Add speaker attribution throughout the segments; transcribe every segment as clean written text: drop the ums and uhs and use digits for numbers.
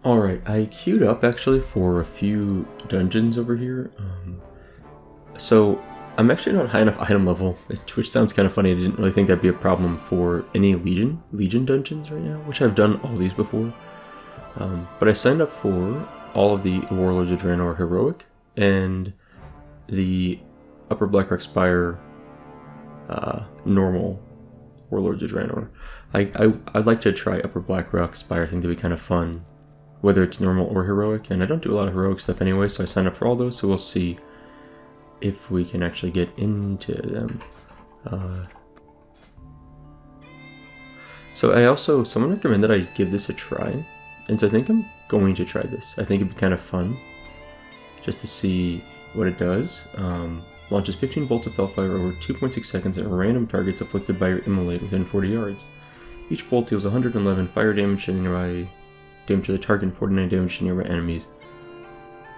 Speaker 1: Alright, I queued up actually for a few dungeons over here. So I'm actually not high enough item level, which sounds kind of funny. I didn't really think that'd be a problem for any Legion dungeons right now, which I've done all these before. But I signed up for all of the Warlords of Draenor Heroic and the Upper Blackrock Spire normal Warlords of Draenor. I'd like to try Upper Blackrock Spire. I think that'd be kind of fun, whether it's normal or heroic, and I don't do a lot of heroic stuff anyway, so I signed up for all those, so we'll see if we can actually get into them. So someone recommended I give this a try, and so I think I'm going to try this. I think it'd be kind of fun, just to see what it does. Launches 15 bolts of Felfire over 2.6 seconds at random targets afflicted by your immolate within 40 yards. Each bolt deals 111 fire damage to nearby damage to the target and 49 damage to nearby enemies.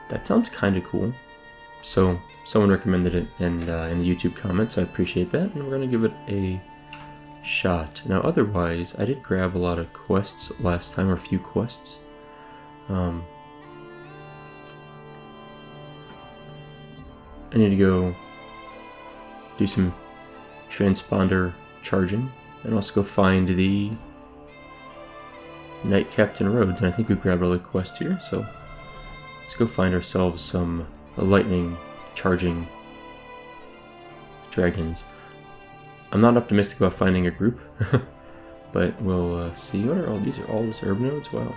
Speaker 1: That sounds kind of cool. So someone recommended it in the YouTube comments, so I appreciate that, and we're going to give it a shot. Now otherwise, I did grab a lot of quests last time, or a few quests. I need to go do some transponder charging, and also go find the Knight Captain Rhodes, and I think we grabbed all the quests here, so let's go find ourselves some lightning charging dragons. I'm not optimistic about finding a group, but we'll see. What are all these? Are all this herb nodes? Wow.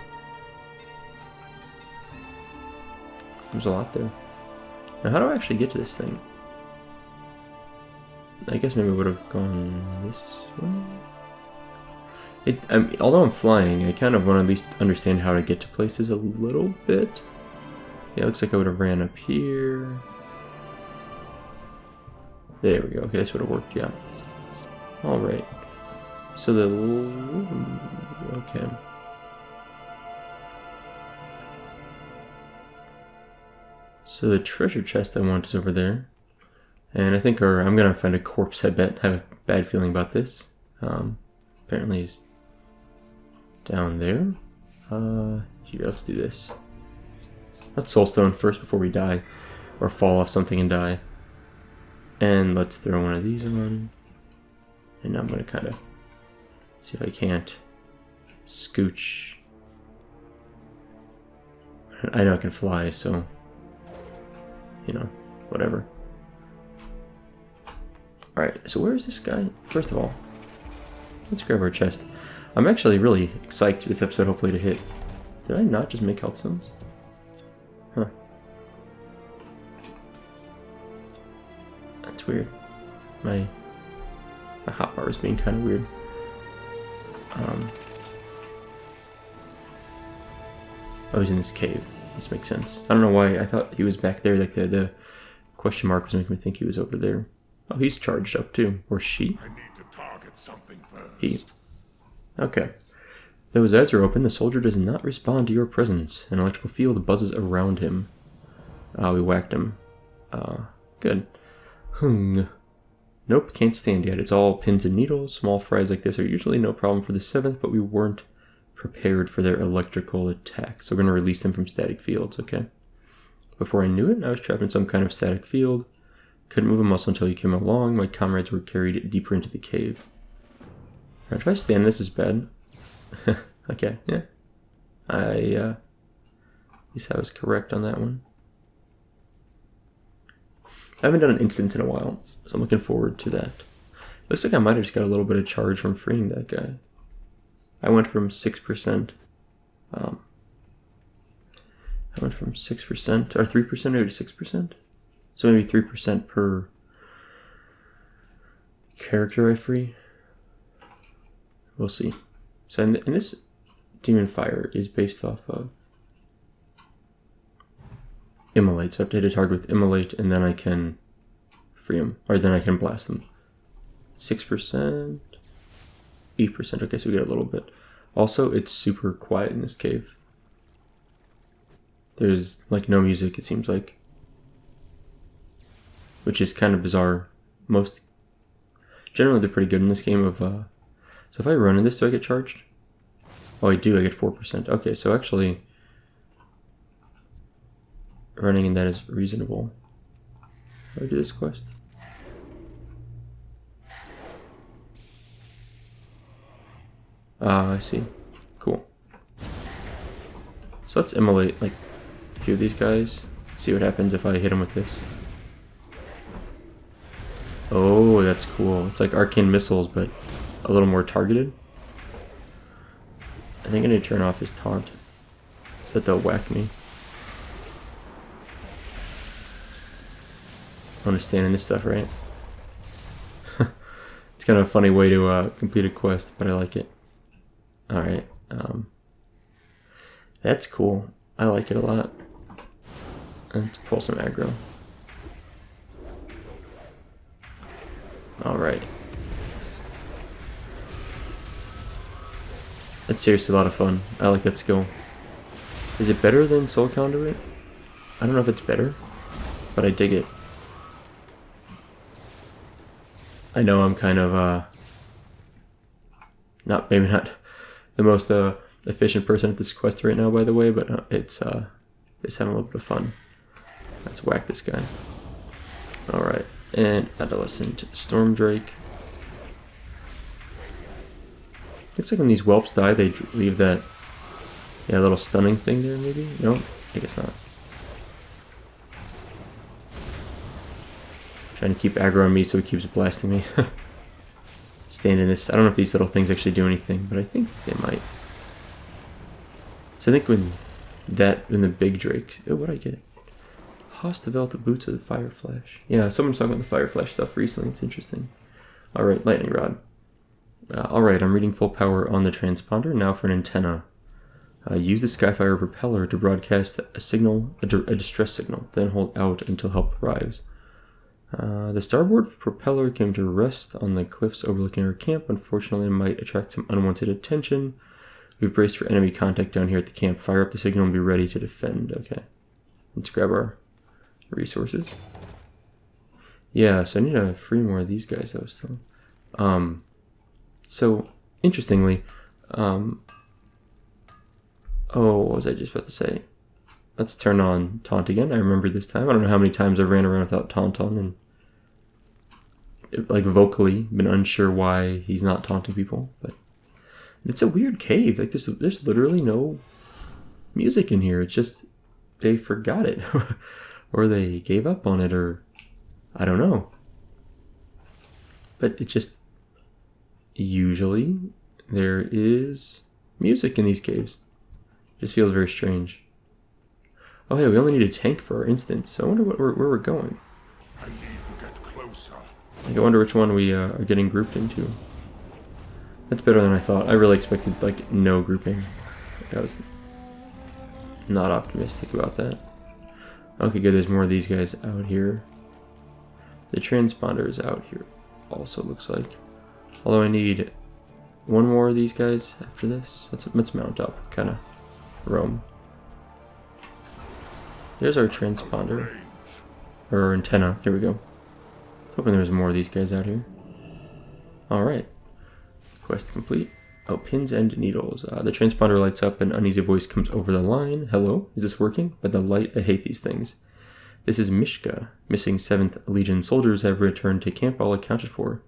Speaker 1: There's a lot there. Now, how do I actually get to this thing? I guess maybe I would have gone this way. Although I'm flying, I kind of want to at least understand how to get to places a little bit. Yeah, it looks like I would have ran up here. There we go. Okay, this would have worked, yeah. Alright. So okay. So the treasure chest I want is over there. And I think I'm going to find a corpse, I bet. I have a bad feeling about this. Apparently he's down there. Here, let's do this. Let's soulstone first before we die. Or fall off something and die. And let's throw one of these on. And now I'm going to kind of see if I can't scooch. I know I can fly, so, you know, whatever. Alright, so where is this guy? First of all, let's grab our chest. I'm actually really psyched this episode, hopefully, to hit. Did I not just make health stones? Huh. That's weird. My hotbar is being kind of weird. Oh, he's in this cave. This makes sense. I don't know why I thought he was back there. Like the question mark was making me think he was over there. Oh, he's charged up too. Or she.
Speaker 2: I need to target something first.
Speaker 1: He. Okay. Though his eyes are open, the soldier does not respond to your presence. An electrical field buzzes around him. We whacked him. Good. Nope, can't stand yet. It's all pins and needles. Small fries like this are usually no problem for the 7th, but we weren't prepared for their electrical attack. So we're going to release them from static fields, okay? Before I knew it, I was trapped in some kind of static field. Couldn't move a muscle until you came along. My comrades were carried deeper into the cave. Now, if I stand, this is bad. Okay, yeah. At least I was correct on that one. I haven't done an instant in a while, so I'm looking forward to that. Looks like I might have just got a little bit of charge from freeing that guy. I went from 6%. I went from 6%, or 3% maybe to 6%. So maybe 3% per character I free. We'll see. So and this Demon Fire is based off of Immolate. So I have to hit a target with Immolate, and then I can free them, or then I can blast them. 6%, 8%. Okay, so we get a little bit. Also, it's super quiet in this cave. There's like no music, it seems like, which is kind of bizarre. Generally, they're pretty good in this game. So if I run in this, do I get charged? Oh, I do. I get 4%. Okay, so actually, running in that is reasonable. How do I do this quest? I see. Cool. So let's immolate like a few of these guys. See what happens if I hit them with this. Oh, that's cool. It's like arcane missiles, but a little more targeted. I think I need to turn off his taunt so that they'll whack me. Understanding this stuff, right? It's kind of a funny way to complete a quest, but I like it. Alright. That's cool. I like it a lot. Let's pull some aggro. Alright. That's seriously a lot of fun. I like that skill. Is it better than Soul Conduit? I don't know if it's better, but I dig it. I know I'm kind of, maybe not the most efficient person at this quest right now, by the way, but it's having a little bit of fun. Let's whack this guy. Alright, and Adolescent Stormdrake. Looks like when these whelps die, they leave that little stunning thing there, maybe? No? I guess not. Trying to keep aggro on me so it keeps blasting me. Stand in this. I don't know if these little things actually do anything, but I think they might. So I think when the big Drake... Oh, what'd I get? Haas developed the boots of the Fire Flash. Yeah, someone's talking about the Fire Flash stuff recently. It's interesting. Alright, Lightning Rod. Alright, I'm reading full power on the transponder. Now for an antenna. Use the Skyfire propeller to broadcast a signal, a distress signal, then hold out until help arrives. The starboard propeller came to rest on the cliffs overlooking our camp. Unfortunately, it might attract some unwanted attention. We've braced for enemy contact down here at the camp. Fire up the signal and be ready to defend. Okay. Let's grab our resources. Yeah, so I need to free more of these guys though still. So, interestingly, oh, what was I just about to say? Let's turn on Taunt again. I remember this time. I don't know how many times I ran around without Taunt on and like vocally been unsure why he's not taunting people, but it's a weird cave. Like there's literally no music in here. It's just they forgot it or they gave up on it, or I don't know. But it just usually there is music in these caves. It just feels very strange. Oh hey, we only need a tank for our instance, so I wonder where we're going.
Speaker 2: I need to get closer.
Speaker 1: Like, I wonder which one we are getting grouped into. That's better than I thought. I really expected like no grouping. I was not optimistic about that. Okay, good, there's more of these guys out here. The transponder is out here also, looks like. Although I need one more of these guys after this. Let's mount up, kind of roam. There's our transponder. Or our antenna. Here we go. Hoping there's more of these guys out here. Alright. Quest complete. Oh, pins and needles. The transponder lights up, an uneasy voice comes over the line. Hello? Is this working? By the light, I hate these things. This is Mishka. Missing 7th Legion soldiers have returned to camp, all accounted for.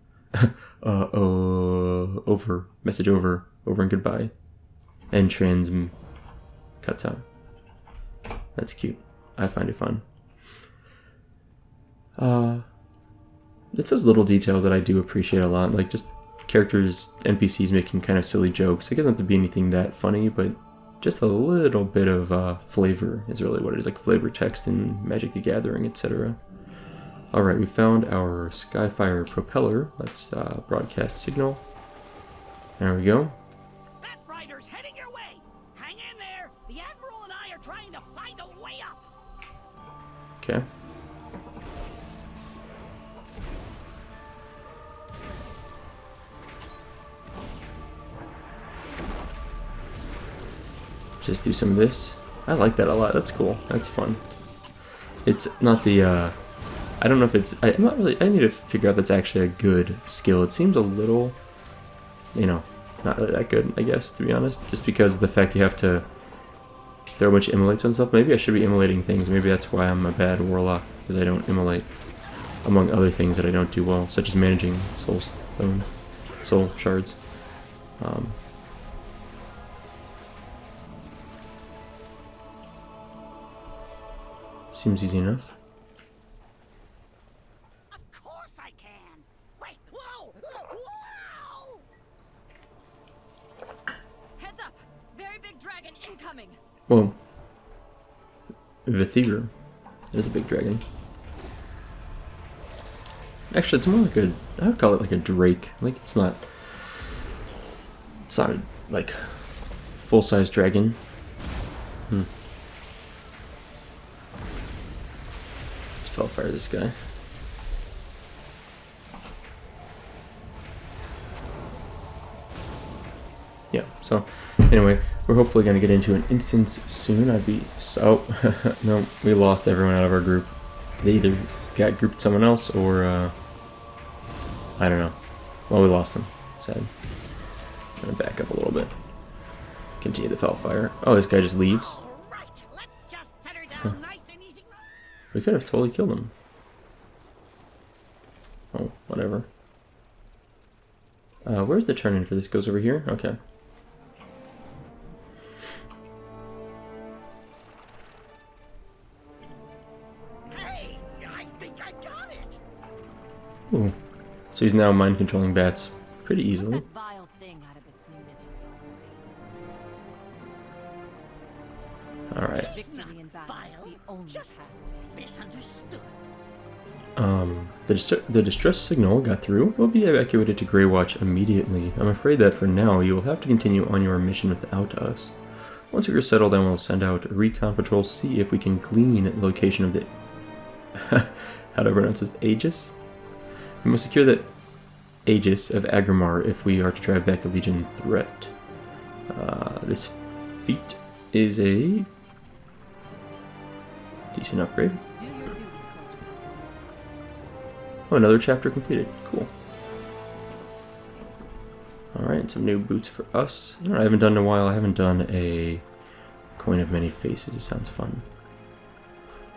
Speaker 1: Over. Message over. Over and goodbye. And cuts out. That's cute. I find it fun. It's those little details that I do appreciate a lot, like just characters, NPCs making kind of silly jokes. It doesn't have to be anything that funny, but just a little bit of flavor is really what it is, like flavor text in Magic the Gathering, etc. Alright, we found our Skyfire propeller. Let's broadcast signal. There we go.
Speaker 3: Batrider's heading your way. Hang in there. The Admiral and I are trying to find a way up.
Speaker 1: Okay. Just do some of this. I like that a lot. That's cool. That's fun. It's not the, I don't know if it's, I'm not really, I need to figure out that's actually a good skill. It seems a little, you know, not really that good, I guess, to be honest. Just because of the fact you have to throw a bunch of immolates on stuff. Maybe I should be immolating things. Maybe that's why I'm a bad warlock, because I don't immolate, among other things that I don't do well, such as managing soul stones, soul shards. Seems easy enough.
Speaker 3: Of course I can. Wait, whoa! Whoa!
Speaker 4: Heads up! Very big dragon incoming!
Speaker 1: Whoa. Vithir. There's a big dragon. Actually, it's more like a... I would call it like a drake. Like, it's not a, like, full-size dragon. Let's Felfire this guy. Yeah, so, anyway, we're hopefully going to get into an instance soon. I'd be so... no, we lost everyone out of our group. They either got grouped with someone else or, I don't know. Well, we lost them. Sad. I'm going to back up a little bit. Continue the Felfire. Oh, this guy just leaves?
Speaker 3: All right, let's just set her down nice and easy.
Speaker 1: We could have totally killed him. Oh, whatever. Where's the turn-in for this? Goes over here? Okay.
Speaker 3: Hey, I think I got it.
Speaker 1: Ooh. So he's now mind-controlling bats pretty easily.
Speaker 4: That vile thing out of its misery.
Speaker 1: Alright.
Speaker 4: Victory in battle is the only
Speaker 3: Just
Speaker 4: path.
Speaker 3: misunderstood.
Speaker 1: The distress signal got through. We'll be evacuated to Graywatch immediately. I'm afraid that for now you will have to continue on your mission without us. Once we are settled, I will send out a recon patrol, see if we can glean the location of the... how do I pronounce this? Aegis? We must secure the Aegis of Agrimar if we are to drive back the Legion threat. This feat is a decent upgrade.
Speaker 4: Do your duty, soldier.
Speaker 1: Oh, another chapter completed. Cool. Alright, some new boots for us. You know what I haven't done in a while? I haven't done a Coin of Many Faces. It sounds fun.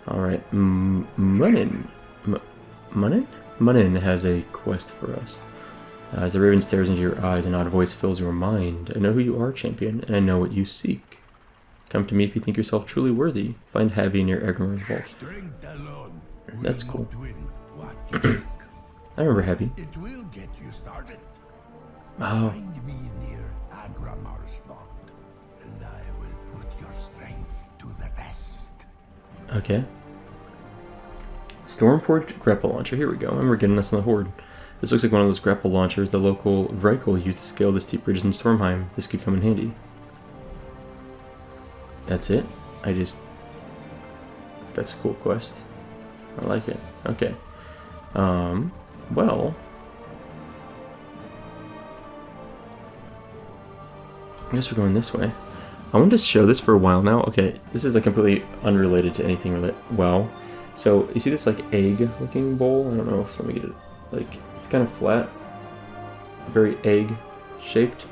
Speaker 1: Alright, Munin. Munin has a quest for us. As the raven stares into your eyes, an odd voice fills your mind. I know who you are, champion, and I know what you seek. Come to me if you think yourself truly worthy. Find Javi near Agrimar's vault.
Speaker 2: Strength alone will
Speaker 1: That's cool.
Speaker 2: not win what you seek.
Speaker 1: I remember Javi.
Speaker 2: It will get you started.
Speaker 1: Oh,
Speaker 2: Find me near Agramar's vault, and I will put your strength to the test.
Speaker 1: okay. Stormforged grapple launcher. Here we go. And we're getting this on the Horde. This looks like one of those grapple launchers the local Vrykul used to scale the steep bridges in Stormheim. This could come in handy. That's it? That's a cool quest. I like it. Okay. Well... I guess we're going this way. I wanted to show this for a while now. Okay, this is like completely unrelated to anything related. Wow. So, you see this like egg-looking bowl? I don't know if, let me get it, like, it's kind of flat. Very egg-shaped.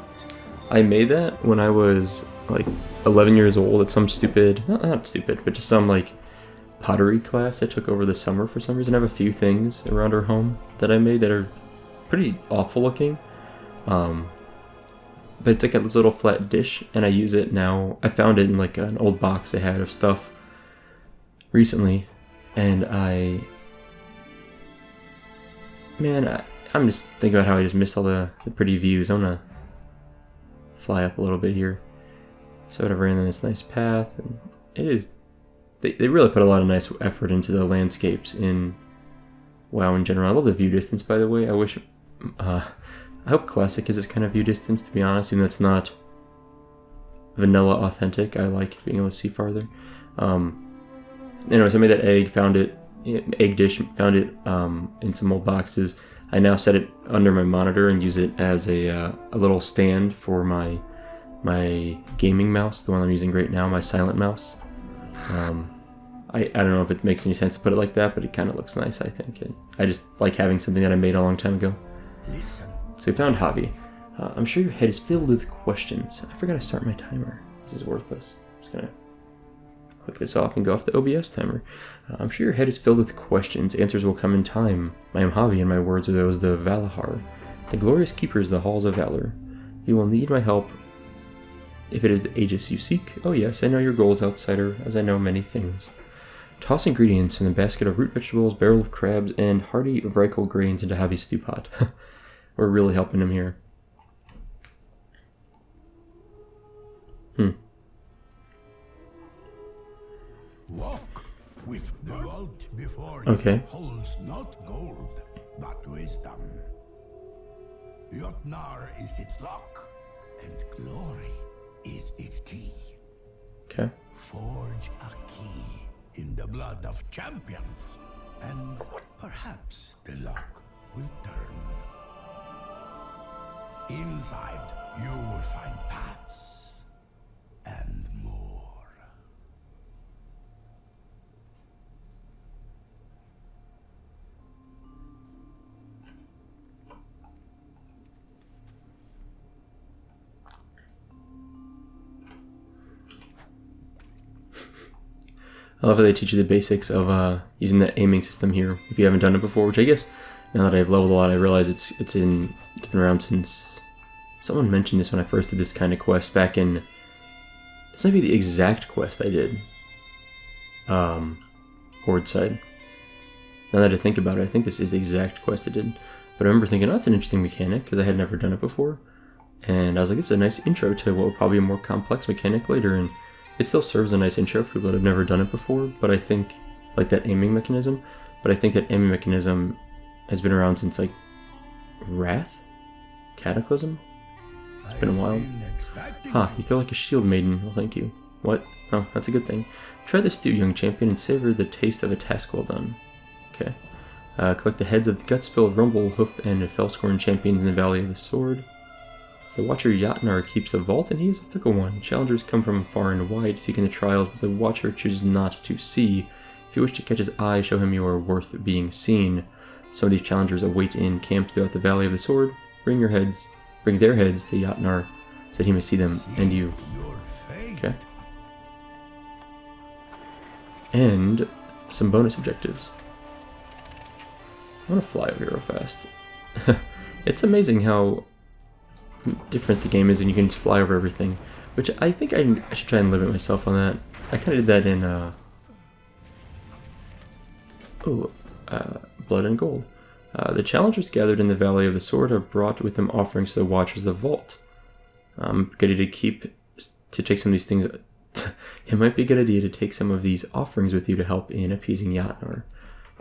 Speaker 1: I made that when I was, like, 11 years old at some stupid, not stupid, but just some, like, pottery class I took over the summer for some reason. I have a few things around our home that I made that are pretty awful-looking. But it's like a little flat dish, and I use it now. I found it in, like, an old box I had of stuff recently. And I'm just thinking about how I just missed all the pretty views. I'm gonna fly up a little bit here. So I ran on this nice path, and it is, they really put a lot of nice effort into the landscapes in WoW in general. I love the view distance, by the way. I wish, I hope Classic is this kind of view distance, to be honest, even though it's not vanilla authentic. I like being able to see farther. Anyways, I made that egg dish, found it in some old boxes. I now set it under my monitor and use it as a little stand for my gaming mouse, the one I'm using right now, my silent mouse. I don't know if it makes any sense to put it like that, but it kind of looks nice, I think. And I just like having something that I made a long time ago. So we found Javi. I'm sure your head is filled with questions. I forgot to start my timer. This is worthless. I'm just gonna Click this off and go off the OBS timer. I'm sure your head is filled with questions. Answers will come in time. I am Javi, and my words are those of the Valor, the glorious keepers of the halls of Valor. You will need my help if it is the Aegis you seek. Oh yes, I know your goals, outsider, as I know many things. Toss ingredients in a basket of root vegetables, barrel of crabs, and hearty Vrykle grains into Javi's stew pot. We're really helping him here.
Speaker 2: Walk with the vault before
Speaker 1: Okay.
Speaker 2: you holds not gold, but wisdom. Yotnar is its lock, and glory is its key.
Speaker 1: Okay.
Speaker 2: Forge a key in the blood of champions, and perhaps the lock will turn. Inside, you will find paths and more.
Speaker 1: I love how they teach you the basics of using the aiming system here if you haven't done it before, which I guess now that I've leveled a lot I realize it's been around since someone mentioned this when I first did this kind of quest back in, this might be the exact quest I did, Horde side. Now that I think about it, I think this is the exact quest I did, but I remember thinking, oh, that's an interesting mechanic because I had never done it before, and I was like, it's a nice intro to what will probably be a more complex mechanic later, and it still serves a nice intro for people that have never done it before, but I think, like that aiming mechanism, but I think that aiming mechanism has been around since, like, Wrath? Cataclysm? It's been a while. Ha, you feel like a shield maiden. Well, thank you. What? Oh, that's a good thing. Try this stew, young champion, and savor the taste of a task well done. Okay. Collect the heads of the gut-spilled, rumble, hoof, and fellscorn champions in the Valley of the Sword. The Watcher Yotnar keeps the vault, and he is a fickle one. Challengers come from far and wide, seeking the trials, but the Watcher chooses not to see. If you wish to catch his eye, show him you are worth being seen. Some of these challengers await in camps throughout the Valley of the Sword. Bring their heads to Yotnar, so that he may see them and you. Okay. And some bonus objectives. I want to fly over here real fast. It's amazing how different the game is, and you can just fly over everything, which I think I should try and limit myself on that. I kind of did that in Blood and Gold. The challengers gathered in the Valley of the Sword have brought with them offerings to the Watchers of the Vault. Good idea to take some of these things. It might be a good idea to take some of these offerings with you to help in appeasing Yotnar.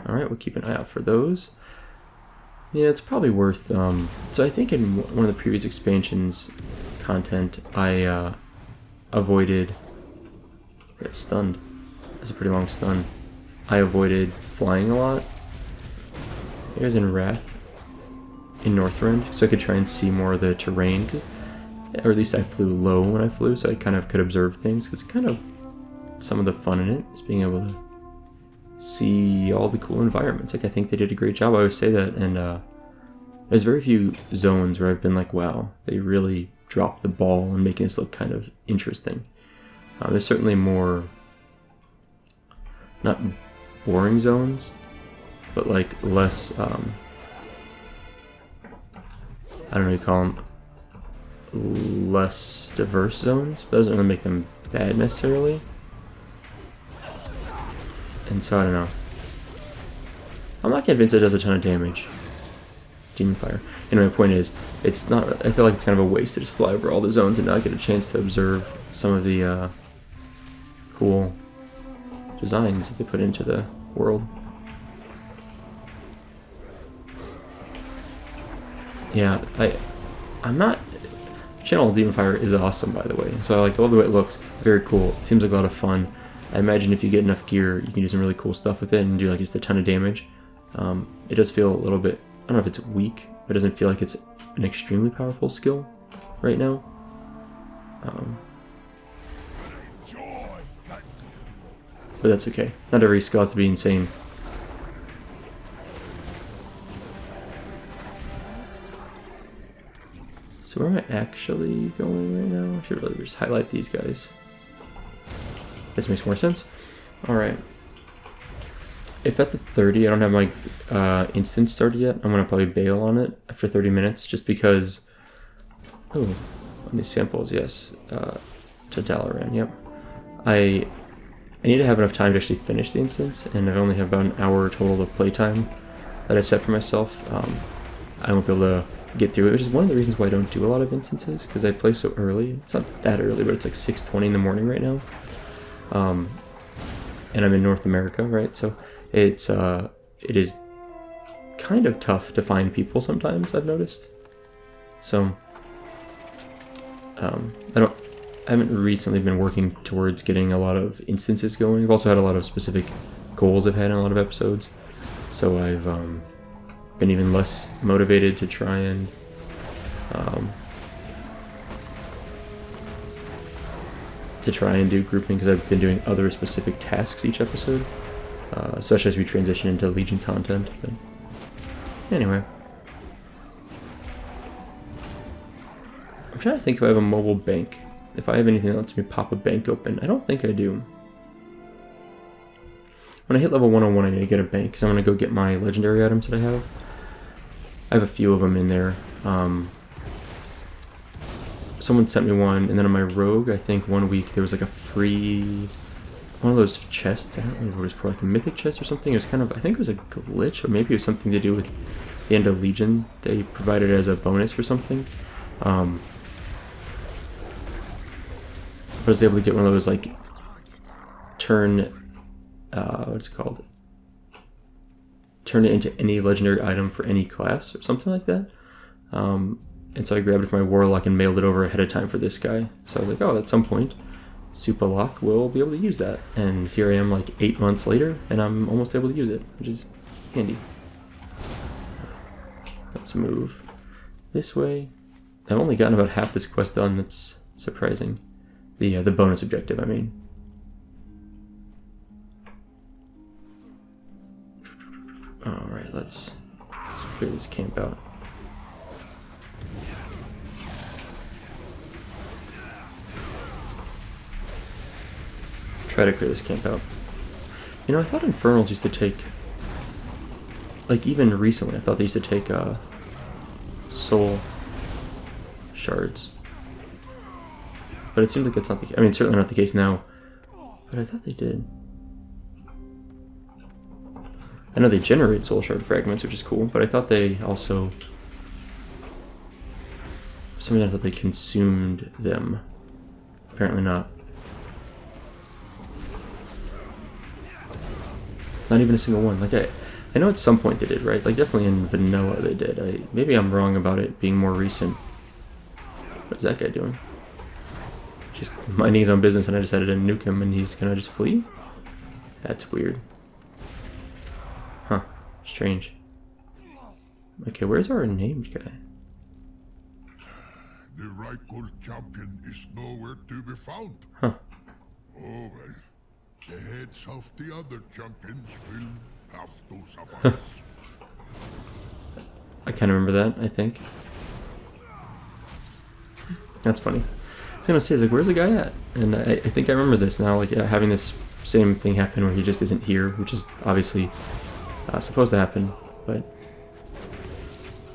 Speaker 1: Alright, we'll keep an eye out for those. Yeah, it's probably worth, so I think in one of the previous expansions content, I avoided, got stunned, that's a pretty long stun, I avoided flying a lot. Here's in Wrath, in Northrend, so I could try and see more of the terrain, or at least I flew low when I flew, so I kind of could observe things, because kind of some of the fun in it is being able to see all the cool environments. Like, I think they did a great job. I always say that, and there's very few zones where I've been like, wow, they really dropped the ball and making this look kind of interesting. There's certainly more, not boring zones, but like less, I don't know what you call them, less diverse zones, but that doesn't really make them bad necessarily. And so, I don't know. I'm not convinced it does a ton of damage. Demon Fire. Anyway, my point is, it's not, I feel like it's kind of a waste to just fly over all the zones and not get a chance to observe some of the cool designs that they put into the world. Yeah, I'm not... Channel Demon Fire is awesome, by the way. So I love the way it looks. Very cool. It seems like a lot of fun. I imagine if you get enough gear, you can do some really cool stuff with it and do like just a ton of damage. It does feel a little bit, I don't know if it's weak, but it doesn't feel like it's an extremely powerful skill right now. But that's okay. Not every skill has to be insane. So where am I actually going right now? I should really just highlight these guys. This makes more sense. Alright. If at the 30 I don't have my instance started yet, I'm going to probably bail on it after 30 minutes, just because... Oh, on these samples, yes. To Dalaran, yep. I need to have enough time to actually finish the instance, and I only have about an hour total of playtime that I set for myself. I won't be able to get through it, which is one of the reasons why I don't do a lot of instances, because I play so early. It's not that early, but it's like 6:20 in the morning right now. And I'm in North America, right? So it is kind of tough to find people sometimes, I've noticed. So I haven't recently been working towards getting a lot of instances going. I've also had a lot of specific goals I've had in a lot of episodes, so I've been even less motivated to try and do grouping, because I've been doing other specific tasks each episode, especially as we transition into Legion content. But anyway, I'm trying to think if I have a mobile bank. If I have anything that lets me pop a bank open. I don't think I do. When I hit level 101, I need to get a bank, because I'm going to go get my legendary items that I have. I have a few of them in there. Someone sent me one, and then on my rogue, I think one week there was like a free... one of those chests. I don't remember what it was for, like a mythic chest or something. It was kind of... I think it was a glitch, or maybe it was something to do with the end of Legion. They provided it as a bonus for something. I was able to get one of those, like, turn, what's it called? Turn it into any legendary item for any class, or something like that. And so I grabbed it for my Warlock and mailed it over ahead of time for this guy. So I was like, oh, at some point, SoupaSoka will be able to use that. And here I am, like, 8 months later, and I'm almost able to use it, which is handy. Let's move this way. I've only gotten about half this quest done. That's surprising. The bonus objective, I mean. Alright, let's clear this camp out. Try to clear this camp out. You know, I thought Infernals used to take... like, even recently, I thought they used to take, soul shards. But it seems like that's not the case. I mean, certainly not the case now. But I thought they did. I know they generate soul shard fragments, which is cool, but I thought they also... for some reason I thought they consumed them. Apparently not. Not even a single one. Like, I know at some point they did, right? Like, definitely in vanilla they did. Maybe I'm wrong about it being more recent. What is that guy doing? Just minding his own business, and I decided to nuke him, and he's gonna just flee? That's weird. Huh. Strange. Okay, where's our named guy?
Speaker 2: The rightful champion is nowhere to be found.
Speaker 1: Huh.
Speaker 2: Oh well. The heads of the other champions will have to suffer.
Speaker 1: I kind of remember that, I think. That's funny. I was gonna say, like, where's the guy at? And I think I remember this now, like, having this same thing happen where he just isn't here, which is obviously supposed to happen, but...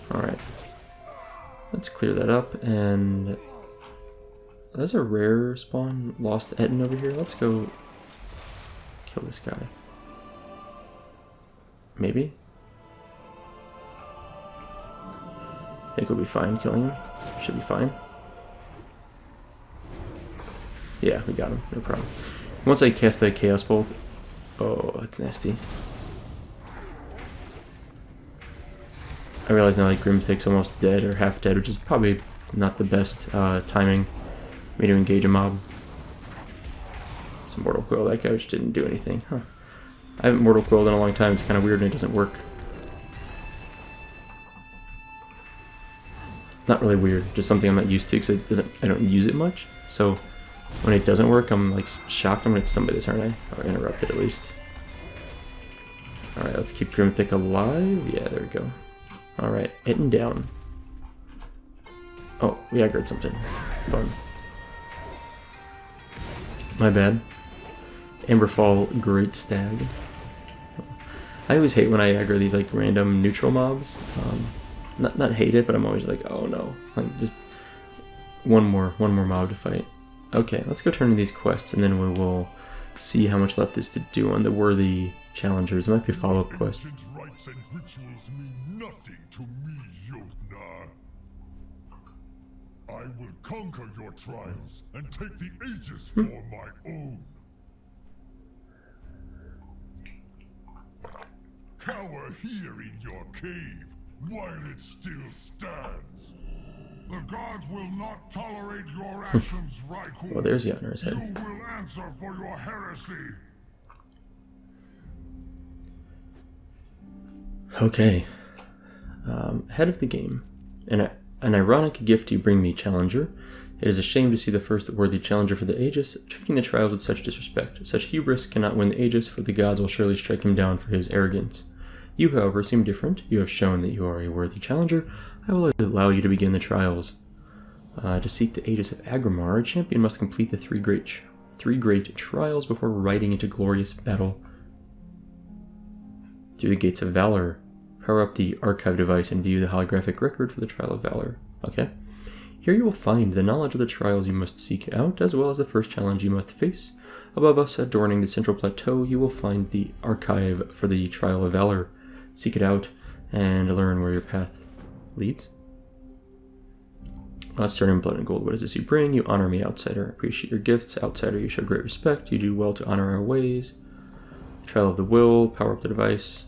Speaker 1: Alright. Let's clear that up, and... there's a rare spawn, Lost Etten over here. Let's go kill this guy. Maybe? I think we'll be fine killing him. Should be fine. Yeah, we got him. No problem. Once I cast that Chaos Bolt... oh, that's nasty. I realize now, like, Grimthick's almost dead, or half dead, which is probably not the best timing for me to engage a mob. It's a Mortal Coil. That guy just didn't do anything. Huh. I haven't Mortal Coiled in a long time. It's kind of weird and it doesn't work. Not really weird, just something I'm not used to because I don't use it much. So when it doesn't work, I'm like shocked. I'm gonna hit somebody this, aren't I? Or interrupt it at least. Alright, let's keep Grimthick alive. Yeah, there we go. Alright, hitting down. Oh, we aggroed something. Fun. My bad. Amberfall Great Stag. I always hate when I aggro these like random neutral mobs. Not hate it, but I'm always like, oh no, like just one more mob to fight. Okay, let's go turn to these quests, and then we will see how much left is to do on the worthy challengers. It might be a follow-up quest.
Speaker 2: Ancient rites and rituals mean nothing to me, Yotnar. I will conquer your trials and take the Aegis for my own. Cower here in your cave while it still stands. The gods will not tolerate your actions, Raikou.
Speaker 1: Well, there's Yotnar's
Speaker 2: You
Speaker 1: head.
Speaker 2: will answer for your heresy.
Speaker 1: Okay. Head of the game. An ironic gift you bring me, challenger. It is a shame to see the first worthy challenger for the Aegis treating the trials with such disrespect. Such hubris cannot win the Aegis, for the gods will surely strike him down for his arrogance. You, however, seem different. You have shown that you are a worthy challenger. I will allow you to begin the trials. To seek the Aegis of Agrimar, a champion must complete the three great trials before riding into glorious battle through the gates of Valor. Power up the archive device and view the holographic record for the trial of Valor. Okay. Here you will find the knowledge of the trials you must seek out, as well as the first challenge you must face. Above us, adorning the central plateau, you will find the archive for the trial of Valor. Seek it out and learn where your path leads. Starting in Blood and Gold, what does this you bring? You honor me, outsider. Appreciate your gifts. Outsider, you show great respect. You do well to honor our ways. Trial of the Will, power up the device.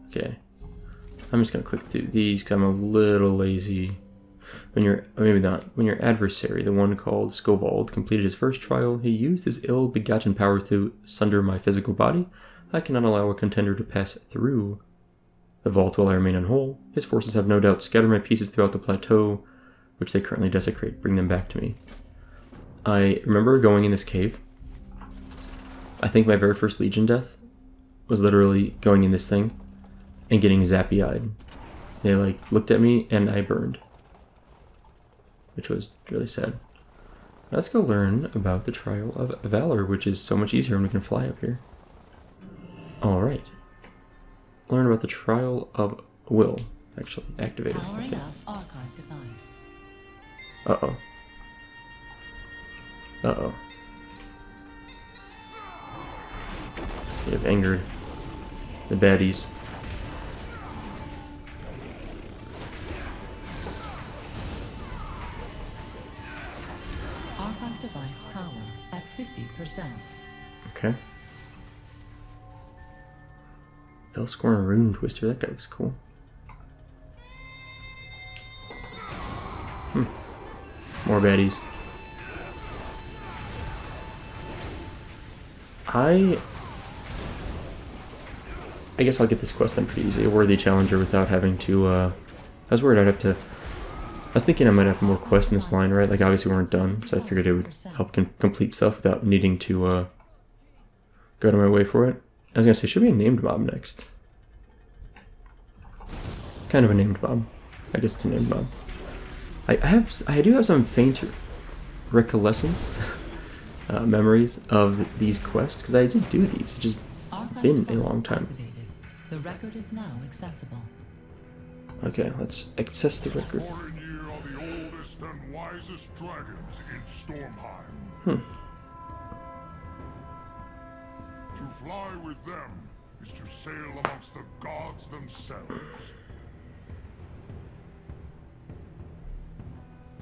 Speaker 1: Okay. I'm just going to click through these because I'm a little lazy. When your adversary, the one called Skovald, completed his first trial, he used his ill-begotten powers to sunder my physical body. I cannot allow a contender to pass through the vault while I remain unwhole. His forces have no doubt scattered my pieces throughout the plateau, which they currently desecrate. Bring them back to me. I remember going in this cave. I think my very first Legion death was literally going in this thing and getting zappy-eyed. They like looked at me and I burned, which was really sad. Let's go learn about the Trial of Valor, which is so much easier when we can fly up here. Alright. Learn about the Trial of Will. Actually, activated.
Speaker 4: Powering
Speaker 1: Okay.
Speaker 4: up archive device.
Speaker 1: Uh-oh. Uh-oh. You have angered the baddies.
Speaker 4: Archive device power at 50%.
Speaker 1: Okay. Fellscorn Rune Twister, that guy looks cool. More baddies. I guess I'll get this quest done pretty easy. A worthy challenger without having to, I was worried I'd have to... I was thinking I might have more quests in this line, right? Like, obviously we weren't done, so I figured it would help complete stuff without needing to, go to my way for it. I was gonna say, should be a named mob next. Kind of a named mob. I guess it's a named mob. I do have some faint recollections, memories of these quests, because I did do these. It's just been a long time.
Speaker 4: The record is now accessible.
Speaker 1: Okay, let's access the record.
Speaker 2: Foreign ye are the oldest and wisest dragons in Stormheim. To fly with them is to sail amongst the gods themselves.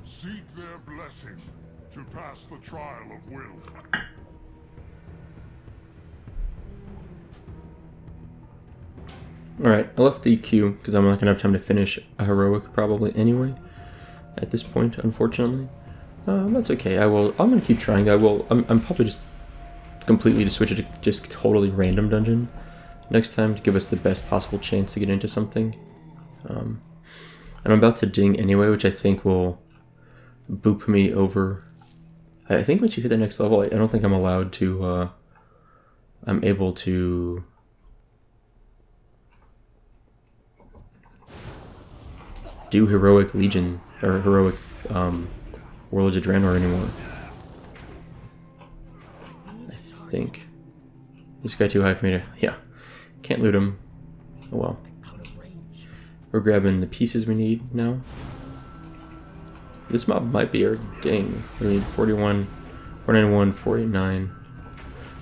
Speaker 2: Seek their blessing to pass the trial of will.
Speaker 1: Alright, I left the queue because I'm not going to have time to finish a heroic probably anyway at this point, unfortunately. That's okay. I'm going to keep trying. I'm probably just completely to switch it to just totally random dungeon next time to give us the best possible chance to get into something. I'm about to ding anyway, which I think will boop me over. I think once you hit the next level, I don't think I'm allowed to, I'm able to do heroic Legion, or heroic, Warlords of Draenor anymore. think. This guy too high for me to... Yeah. Can't loot him. Oh well. We're grabbing the pieces we need now. This mob might be our ding. We need 41, 491, 489.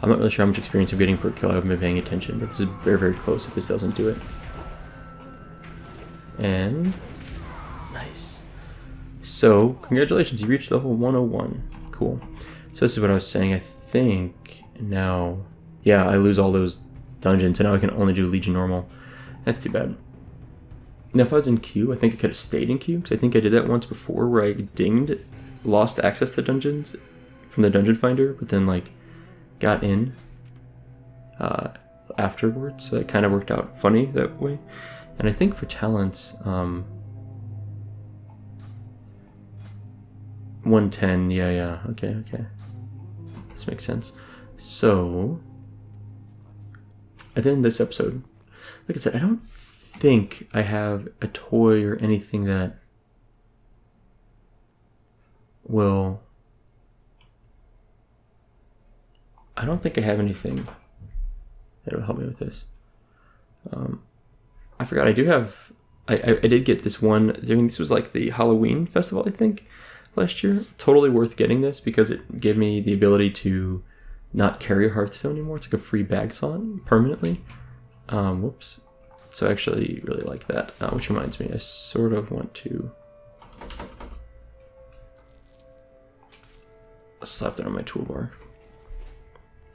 Speaker 1: I'm not really sure how much experience I'm getting per kill. I haven't been paying attention, but this is very, very close if this doesn't do it. And... nice. So, congratulations, you reached level 101. Cool. So this is what I was saying. I think now... yeah, I lose all those dungeons, and now I can only do Legion Normal. That's too bad. Now, if I was in queue, I think I could have stayed in queue, because I think I did that once before, where I lost access to dungeons from the dungeon finder, but then, like, got in afterwards, so it kind of worked out funny that way. And I think for talents, 110, yeah, okay. This makes sense. So, at the end of this episode, like I said, I don't think I have a toy or anything that will... I don't think I have anything that will help me with this. I forgot, I do have... I did get this one, I mean, this was like the Halloween festival, I think, last year. Totally worth getting this because it gave me the ability to not carry a Hearthstone anymore. It's like a free bag slot permanently. Whoops. So I actually really like that, which reminds me, I sort of want to slap that on my toolbar.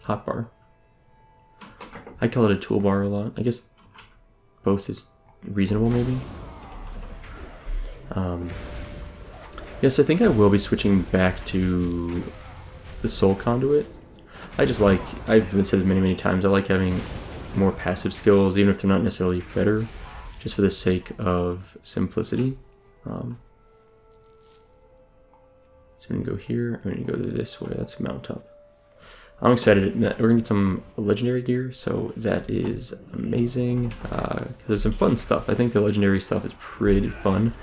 Speaker 1: Hotbar. I call it a toolbar a lot. I guess both is reasonable, maybe. Yes, I think I will be switching back to the Soul Conduit. I just like, I've said this many times, I like having more passive skills, even if they're not necessarily better, just for the sake of simplicity. So I'm gonna go here, I'm gonna go this way, let's mount up. I'm excited, we're gonna get some legendary gear, so that is amazing, because there's some fun stuff. I think the legendary stuff is pretty fun,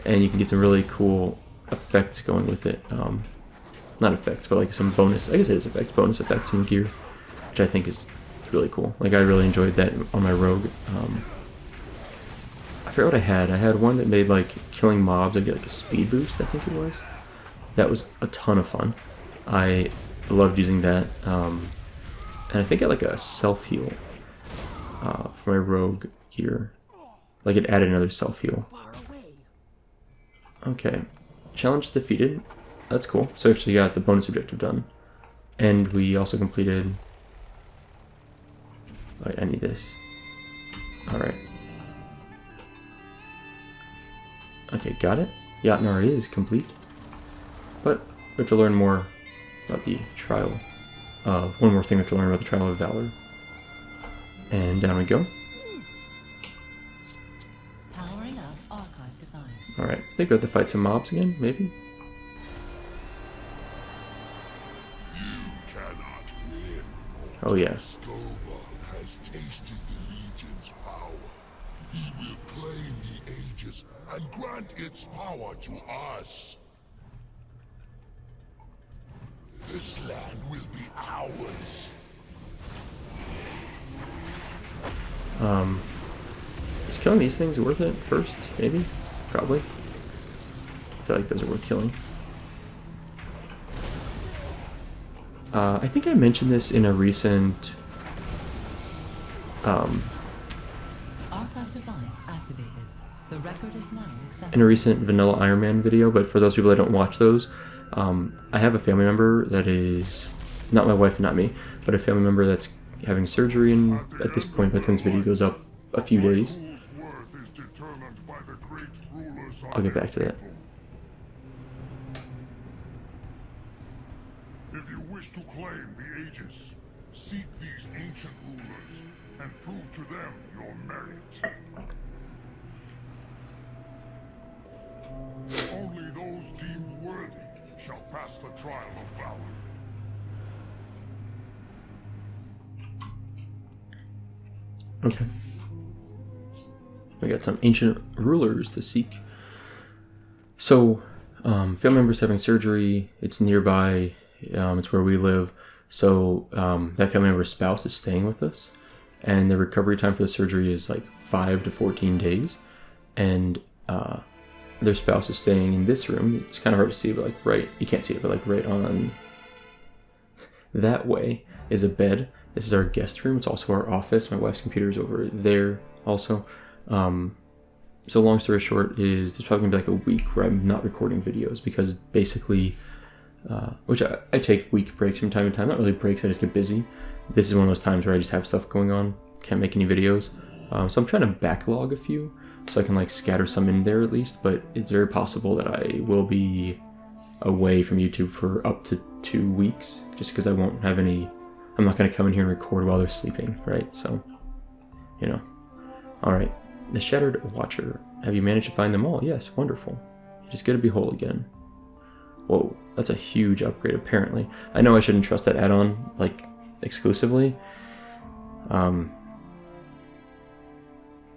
Speaker 1: and you can get some really cool effects going with it. Not effects, but like some bonus, I guess it is effects, bonus effects in the gear, which I think is really cool. Like, I really enjoyed that on my rogue. I forget what I had. I had one that made, like, killing mobs, I get like a speed boost, I think it was. That was a ton of fun. I loved using that. And I think I had like a self-heal for my rogue gear. Like, it added another self-heal. Okay. Challenge defeated. That's cool. So I actually got the bonus objective done. And we also completed... Wait, I need this. Alright. Okay, got it. Yotnar is complete. But we have to learn more about the trial. One more thing we have to learn about the trial of Valor. And down we go.
Speaker 4: Powering up archive device.
Speaker 1: Alright, I think we have to fight some mobs again, maybe?
Speaker 2: You cannot win.
Speaker 1: Oh yes.
Speaker 2: Has tasted the Legion's power. He will claim the Aegis and grant its power to us. This land will be ours.
Speaker 1: Is killing these things worth it first? Maybe? Probably. I feel like those are worth killing. I think I mentioned this in a recent...
Speaker 4: Archive device activated. The record is now accessible.
Speaker 1: in a recent Vanilla Iron Man video, but for those people that don't watch those, I have a family member that is, not my wife, not me, but a family member that's having surgery, and at this point, by the time this video goes up, a few days. I'll get back to that.
Speaker 2: If you wish to claim the Aegis, seek these ancient rulers and prove to them your merit. Only those deemed worthy shall pass the trial of Valor.
Speaker 1: Okay. We got some ancient rulers to seek. So, family members having surgery, it's nearby, it's where we live, So that family member's spouse is staying with us, and the recovery time for the surgery is like 5 to 14 days, and their spouse is staying in this room. It's kind of hard to see, but like you can't see it, but like right on that way is a bed. This is our guest room. It's also our office. My wife's computer is over there also. So long story short is there's probably gonna be like a week where I'm not recording videos because basically, which I take week breaks from time to time. Not really breaks, I just get busy. This is one of those times where I just have stuff going on. Can't make any videos. So I'm trying to backlog a few so I can like scatter some in there at least, but it's very possible that I will be away from YouTube for up to 2 weeks just because I won't have any. I'm not going to come in here and record while they're sleeping, right? So, you know. Alright. The Shattered Watcher. Have you managed to find them all? Yes, wonderful. You just get to be whole again. Whoa, that's a huge upgrade apparently. I know I shouldn't trust that add-on, like, exclusively. I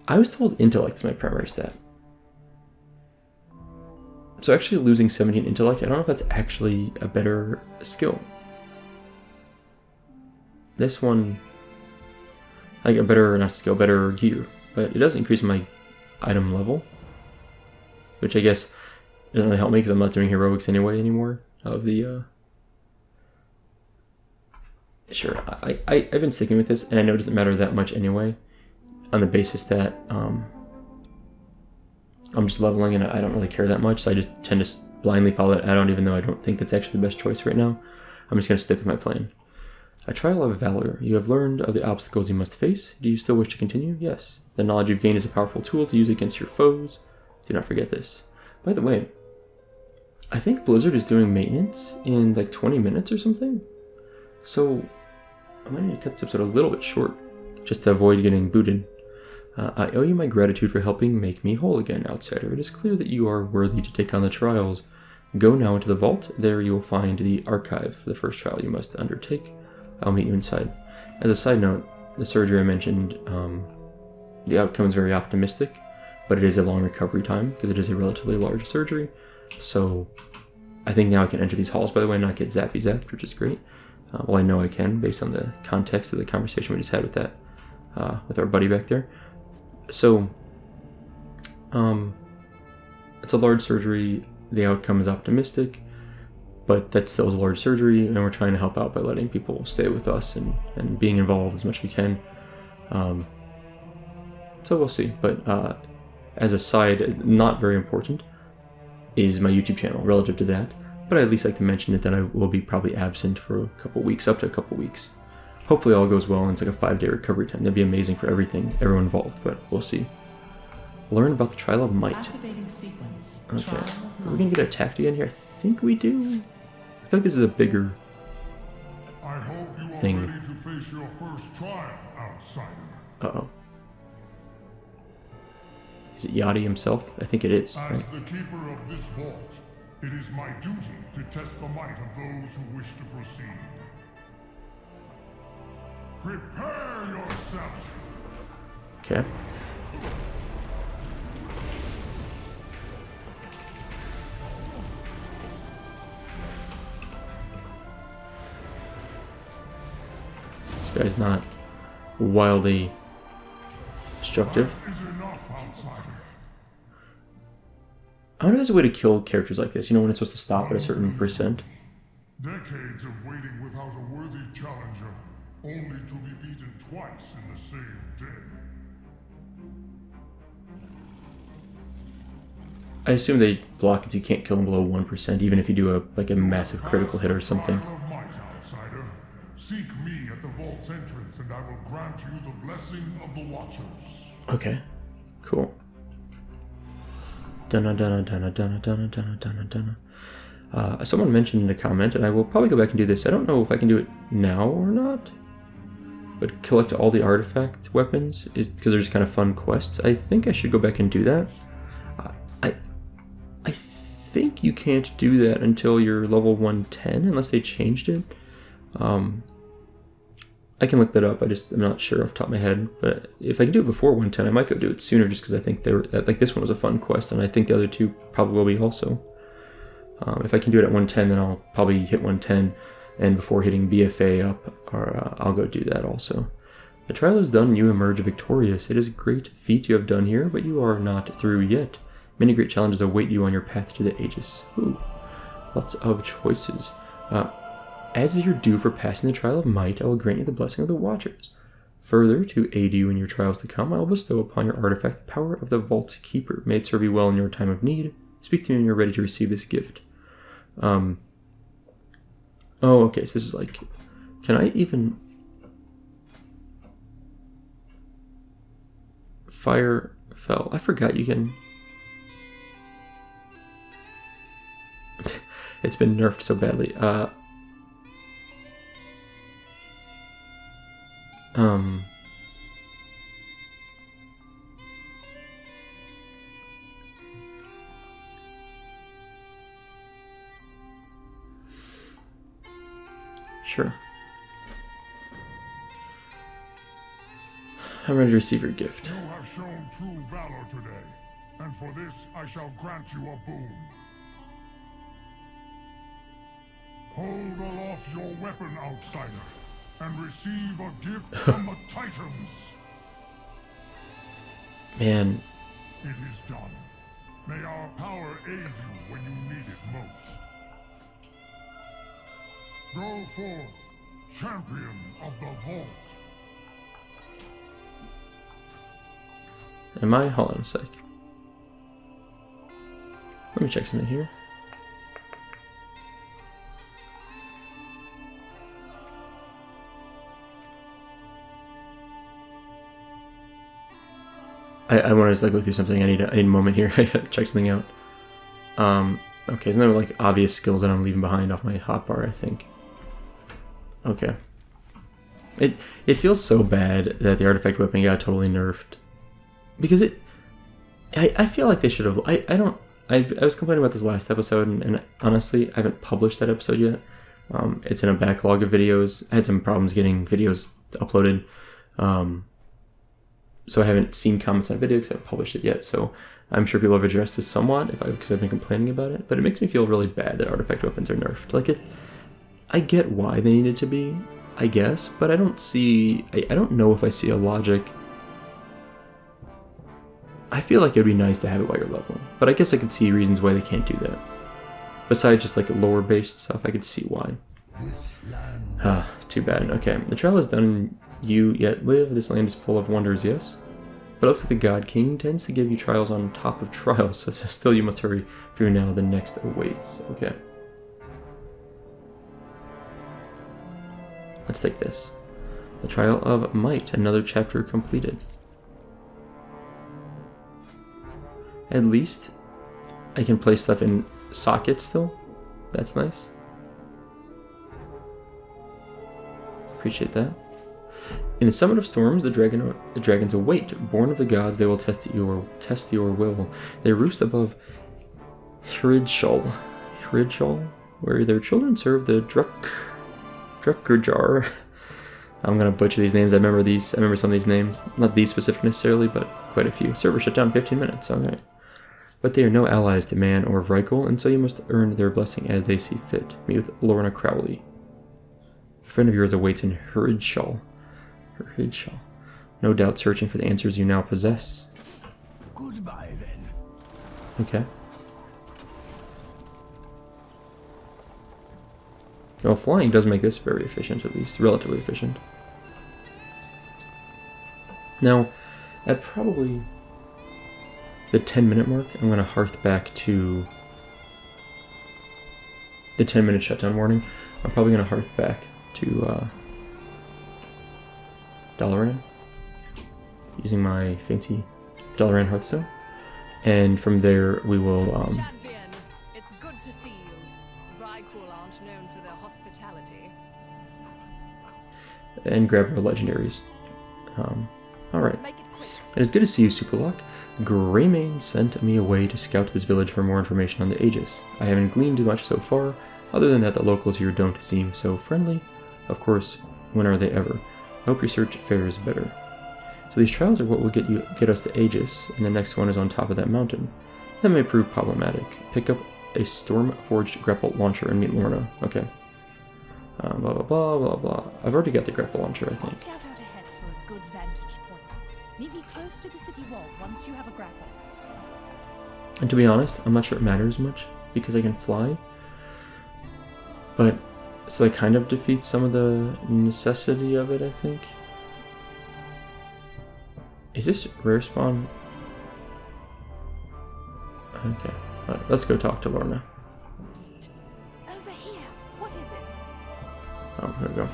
Speaker 1: was told intellect is my primary stat. So actually losing 17 intellect, I don't know if that's actually a better skill. This one, like a better, not skill, better gear, but it does increase my item level, which I guess doesn't really help me because I'm not doing heroics anymore of the, sure, I've been sticking with this, and I know it doesn't matter that much anyway, on the basis that, I'm just leveling and I don't really care that much, so I just tend to blindly follow that add-on even though I don't think that's actually the best choice right now. I'm just going to stick with my plan. A trial of Valor. You have learned of the obstacles you must face. Do you still wish to continue? Yes. The knowledge you've gained is a powerful tool to use against your foes. Do not forget this. By the way, I think Blizzard is doing maintenance in like 20 minutes or something. So I'm going to cut this episode a little bit short just to avoid getting booted. I owe you my gratitude for helping make me whole again, outsider. It is clear that you are worthy to take on the trials. Go now into the vault. There you will find the archive for the first trial you must undertake. I'll meet you inside. As a side note, the surgery I mentioned, the outcome is very optimistic, but it is a long recovery time because it is a relatively large surgery. So I think now I can enter these halls, by the way, and not get zapped, which is great. Well, I know I can based on the context of the conversation we just had with that, with our buddy back there. So, it's a large surgery. The outcome is optimistic. But that still is a large surgery, and we're trying to help out by letting people stay with us and being involved as much as we can. So we'll see. But as a side, not very important, is my YouTube channel relative to that. But I at least like to mention it that I will be probably absent for a couple weeks, up to a couple weeks. Hopefully all goes well and it's like a 5-day recovery time. That'd be amazing for everyone involved, but we'll see. Learn about the Trial of Might. Okay. Are we gonna get attacked again here? I think we do. I feel like this is a bigger
Speaker 2: I hope you are
Speaker 1: thing.
Speaker 2: ready to face your first trial, outsider.
Speaker 1: Uh-oh. Is it Yachty himself? I think it is.
Speaker 2: As
Speaker 1: Right?
Speaker 2: the keeper of this vault, it is my duty to test the might of those who wish to proceed. Prepare yourself!
Speaker 1: Okay. This guy's not wildly destructive.
Speaker 2: Is enough, outsider.
Speaker 1: I wonder if there's a way to kill characters like this, you know, when it's supposed to stop at a certain percent.
Speaker 2: Decades of waiting without a worthy challenger, only to be beaten twice in the same day.
Speaker 1: I assume they block it so you can't kill them below 1%, even if you do a massive critical hit or something.
Speaker 2: Trial of might, outsider. Seek me at the vault's entrance, and I will grant you the blessing of the Watchers.
Speaker 1: Okay, cool. Dun dun dun dun dun dun dun dun dun. Someone mentioned in a comment, and I will probably go back and do this. I don't know if I can do it now or not, but collect all the artifact weapons is because they're just kind of fun quests. I think I should go back and do that. I think you can't do that until you're level 110, unless they changed it. I can look that up. I'm not sure off the top of my head, but if I can do it before 110, I might go do it sooner, just because I think this one was a fun quest, and I think the other two probably will be also. If I can do it at 110, then I'll probably hit 110. and before hitting BFA up, I'll go do that also. The trial is done and you emerge victorious. It is a great feat you have done here, but you are not through yet. Many great challenges await you on your path to the Aegis. Ooh, lots of choices. As is your due for passing the trial of might, I will grant you the blessing of the Watchers. Further, to aid you in your trials to come, I will bestow upon your artifact the power of the Vault's Keeper. May it serve you well in your time of need. Speak to me when you're ready to receive this gift. Oh, okay, so this is like... Can I even... Fire fell. I forgot you can... It's been nerfed so badly. Sure. I'm ready to receive your gift.
Speaker 2: You have shown true valor today, and for this I shall grant you a boon. Hold aloft your weapon, outsider, and receive a gift from the Titans.
Speaker 1: Man.
Speaker 2: It is done. May our power aid you when you need it most. Go forth, champion of the Vault.
Speaker 1: Am I? Hold on a sec. Let me check something here. I want to just like look through something. I need a moment here. Check something out. Okay, there's no like obvious skills that I'm leaving behind off my hotbar, I think. Okay. It feels so bad that the artifact weapon got totally nerfed. Because I feel like they should have... I was complaining about this last episode, and honestly, I haven't published that episode yet. It's in a backlog of videos. I had some problems getting videos uploaded. So I haven't seen comments on the video because I haven't published it yet. So I'm sure people have addressed this somewhat because I've been complaining about it. But it makes me feel really bad that artifact weapons are nerfed. Like I get why they needed to be, I guess, but I don't see... I don't know if I see a logic. I feel like it would be nice to have it while you're leveling, but I guess I could see reasons why they can't do that. Besides just like lore-based stuff, I could see why. Too bad. Okay, the trial is done and you yet live. This land is full of wonders, yes? But it looks like the God King tends to give you trials on top of trials, so still you must hurry, for now the next awaits. Okay. Let's take this. The Trial of Might, another chapter completed. At least I can place stuff in sockets still. That's nice. Appreciate that. In the summit of storms, the dragons await. Born of the gods, they will test your will. They roost above Hridshal, where their children serve the Drukkerjar. I'm gonna butcher these names. I remember some of these names. Not these specific necessarily, but quite a few. Server shut down in 15 minutes. Okay. But they are no allies to Man or Vrykul, and so you must earn their blessing as they see fit. Meet with Lorna Crowley. A friend of yours awaits in Hridshal. No doubt searching for the answers you now possess.
Speaker 2: Goodbye, then.
Speaker 1: Okay. Well, flying does make this very efficient, at least. Relatively efficient. Now, at probably the 10-minute mark, I'm going to hearth back to the 10-minute shutdown warning. I'm probably going to hearth back to Dalaran, using my fancy Dalaran Hearthstone, and from there we will
Speaker 5: Champion, it's good to see you. Vrykul aren't known for their hospitality.
Speaker 1: and grab our legendaries. Alright.
Speaker 5: Make it quick.
Speaker 1: It is good to see you, Superlock. Greymane sent me away to scout this village for more information on the Aegis. I haven't gleaned much so far, other than that the locals here don't seem so friendly. Of course, when are they ever? I hope your search fares better. So these trials are what will get us to Aegis, and the next one is on top of that mountain. That may prove problematic. Pick up a storm-forged grapple launcher and meet Lorna. Okay. Blah blah blah blah blah. I've already got the grapple launcher, I think.
Speaker 3: Scout out ahead for a good vantage point. Meet me close to the city wall once you have a grapple.
Speaker 1: And to be honest, I'm not sure it matters much because I can fly. But so that kind of defeats some of the necessity of it, I think. Is this rare spawn? Okay, let's go talk to Lorna.
Speaker 3: Over here. What is it?
Speaker 1: Oh, here we go.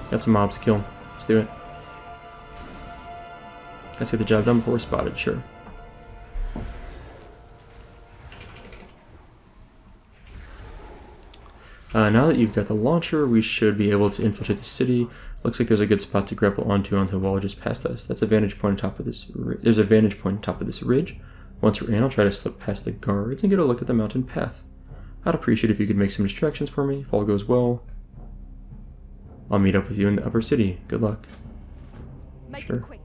Speaker 1: Got some mobs to kill. Let's do it. Let's get the job done before we're spotted, sure. Now that you've got the launcher, we should be able to infiltrate the city. Looks like there's a good spot to grapple onto a wall just past us. That's a vantage point on top of this. There's a vantage point on top of this ridge. Once we're in, I'll try to slip past the guards and get a look at the mountain path. I'd appreciate if you could make some distractions for me. If all goes well, I'll meet up with you in the upper city. Good luck.
Speaker 3: Make
Speaker 1: Sure.
Speaker 3: it quick.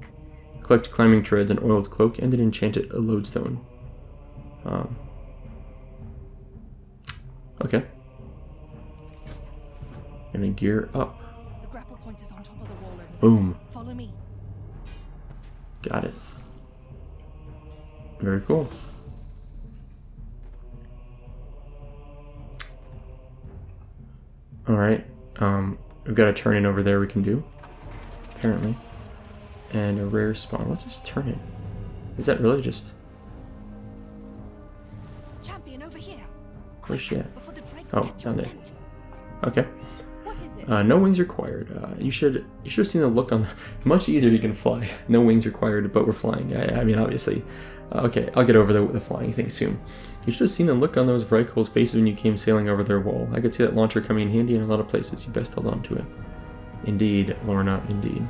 Speaker 1: Collect climbing treads, an oiled cloak, and an enchanted lodestone. Okay. Gonna gear up.
Speaker 3: The grapple point is on top of the wall over there.
Speaker 1: Boom.
Speaker 3: Follow me.
Speaker 1: Got it. Very cool. Alright. We've got a turn in over there we can do. Apparently. And a rare spawn. What's this turn in? Is that really just...
Speaker 3: Champion over here.
Speaker 1: Where's she at?
Speaker 3: Before the dregs
Speaker 1: Oh,
Speaker 3: catch your
Speaker 1: down there.
Speaker 3: scent.
Speaker 1: Okay.
Speaker 3: What is it?
Speaker 1: No wings required. You should have seen the look on the... Much easier you can fly. No wings required, but we're flying. I mean, obviously. Okay, I'll get over the flying thing soon. You should have seen the look on those Vrykhol's faces when you came sailing over their wall. I could see that launcher coming in handy in a lot of places. You best hold on to it. Indeed, Lorna, indeed.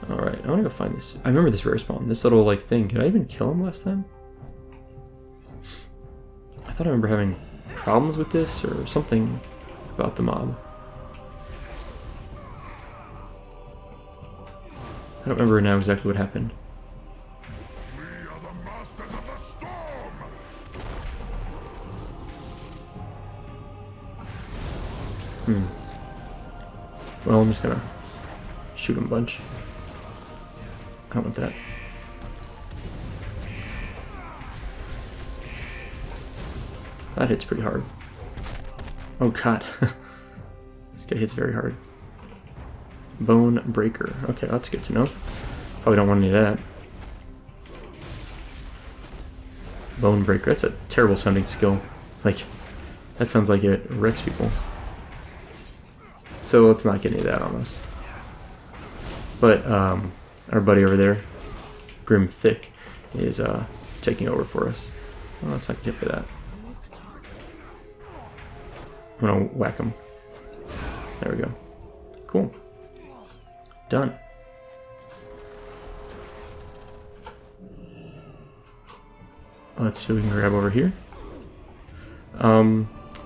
Speaker 1: Alright, I want to go find this. I remember this rare spawn. This little, like, thing. Did I even kill him last time? I thought I remember having problems with this or something about the mob. I don't remember now exactly what happened.
Speaker 2: We are the masters of the storm!
Speaker 1: Well, I'm just gonna shoot him a bunch. I don't want that. That hits pretty hard. Oh god. This guy hits very hard. Bone Breaker. Okay, that's good to know. Probably don't want any of that. Bone Breaker. That's a terrible sounding skill. Like, that sounds like it wrecks people. So let's not get any of that on us. But our buddy over there, Grim Thick, is taking over for us. Well, let's not get to that. I'm gonna whack him. There we go. Cool. Done. Let's see what we can grab over here.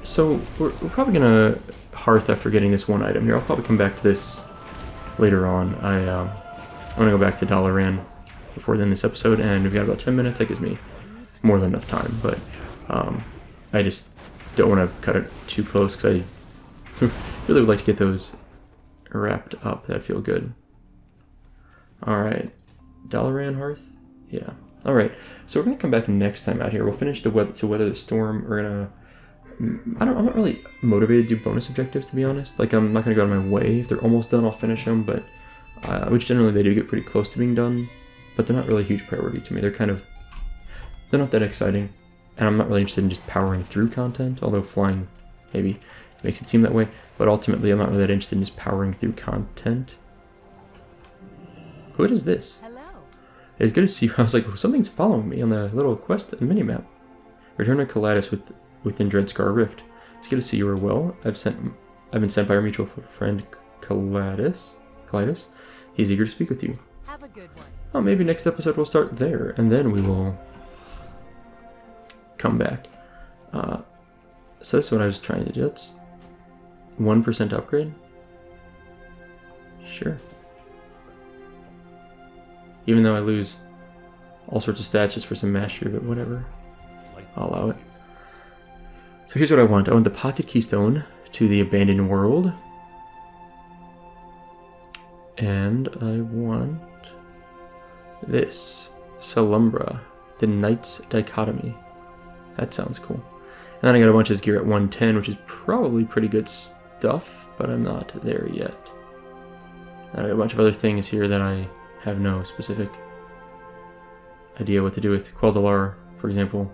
Speaker 1: So we're probably gonna hearth after getting this one item here. I'll probably come back to this later on. I'm gonna go back to Dalaran before the end of this episode, and we've got about 10 minutes. That gives me more than enough time, but I just don't want to cut it too close because I really would like to get those wrapped up. That'd feel good. Alright. Dalaran Hearth? Yeah. Alright. So we're going to come back next time out here. We'll finish the to weather the storm. We're going to... I'm not really motivated to do bonus objectives, to be honest. Like, I'm not going to go out of my way. If they're almost done, I'll finish them, but... which generally they do get pretty close to being done, but they're not really a huge priority to me. They're kind of... They're not that exciting, and I'm not really interested in just powering through content, although flying maybe makes it seem that way. But ultimately, I'm not really that interested in just powering through content. What is this?
Speaker 5: Hello.
Speaker 1: It's good to see you. I was like, something's following me on the little quest minimap. Return to Calatus within Dreadscar Rift. It's good to see you are well. I've been sent by our mutual friend Calatus. He's eager to speak with you.
Speaker 5: Have a good one.
Speaker 1: Oh, maybe next episode we'll start there, and then we will come back. So that's what I was trying to do. That's 1% upgrade? Sure. Even though I lose all sorts of stats just for some mastery, but whatever. I'll allow it. So here's what I want. I want the Pocket Keystone to the Abandoned World. And I want this. Salumbra, the Knight's Dichotomy. That sounds cool. And then I got a bunch of this gear at 110, which is probably pretty good stuff, but I'm not there yet. And I got a bunch of other things here that I have no specific idea what to do with. Quel'Dalar, for example.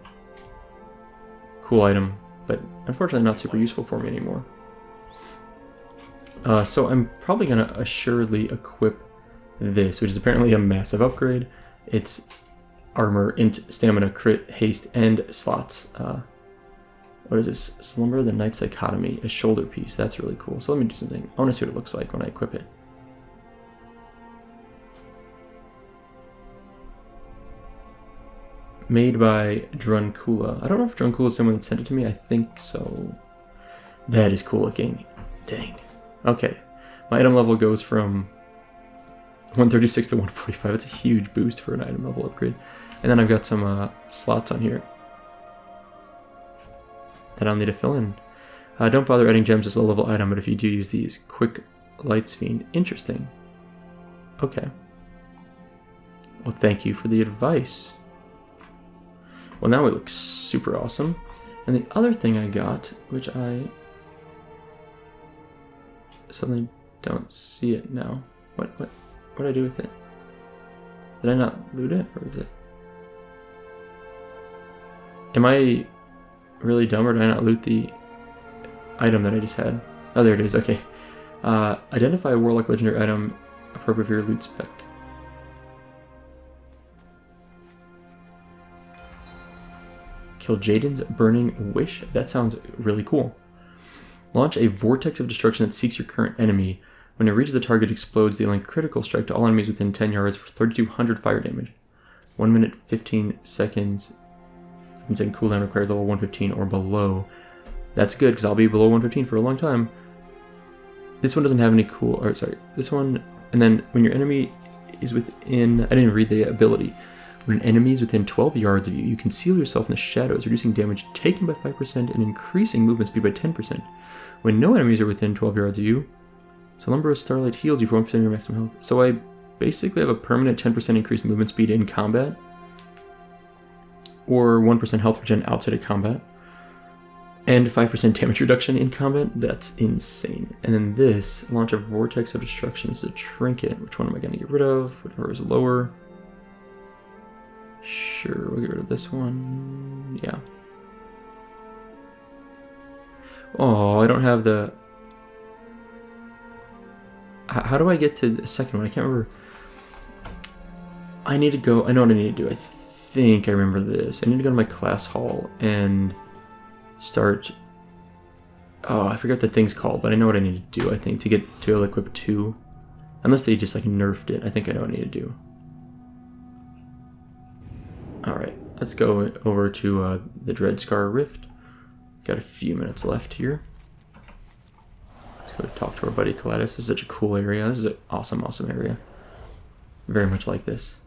Speaker 1: Cool item, but unfortunately not super useful for me anymore. So I'm probably going to assuredly equip this, which is apparently a massive upgrade. It's armor, int, stamina, crit, haste, and slots. What is this? Slumber, the Knight's Dichotomy, a shoulder piece. That's really cool. So let me do something. I want to see what it looks like when I equip it. Made by Drunkula. I don't know if Drunkula is someone that sent it to me. I think so. That is cool looking. Dang. Okay. My item level goes from 136 to 145. It's a huge boost for an item level upgrade. And then I've got some slots on here that I'll need to fill in. Don't bother adding gems as a low-level item, but if you do use these, Quick Lights Fiend. Interesting. Okay. Well, thank you for the advice. Well, now it looks super awesome. And the other thing I got, which I suddenly don't see it now. What did I do with it? Did I not loot it, or is it? Am I really dumb, or did I not loot the item that I just had? Oh, there it is. Okay. Identify a Warlock Legendary item appropriate for your loot spec. Kill Jaden's Burning Wish? That sounds really cool. Launch a vortex of destruction that seeks your current enemy. When it reaches the target, it explodes, dealing critical strike to all enemies within 10 yards for 3,200 fire damage. 1 minute, 15 seconds. And cooldown requires level 115 or below. That's good, because I'll be below 115 for a long time. This one doesn't have any cool... Or, sorry, this one... And then, when your enemy is within... I didn't read the ability. When an enemy is within 12 yards of you, you conceal yourself in the shadows, reducing damage taken by 5% and increasing movement speed by 10%. When no enemies are within 12 yards of you, Slumberous Starlight heals you for 1% of your maximum health. So I basically have a permanent 10% increased movement speed in combat, or 1% health regen outside of combat, and 5% damage reduction in combat. That's insane. And then this, launch a Vortex of Destruction. This is a trinket. Which one am I going to get rid of? Whatever is lower. Sure, we'll get rid of this one. Yeah. Oh, I don't have the... How do I get to the second one? I can't remember. I need to go... I know what I need to do. I think I remember this. I need to go to my class hall and start... Oh, I forgot what the thing's called, but I know what I need to do, I think, to get to equip 2. Unless they just, like, nerfed it. I think I know what I need to do. Alright, let's go over to the Dreadscar Rift. Got a few minutes left here. Let's go talk to our buddy Kaladis. This is such a cool area. This is an awesome, awesome area. Very much like this.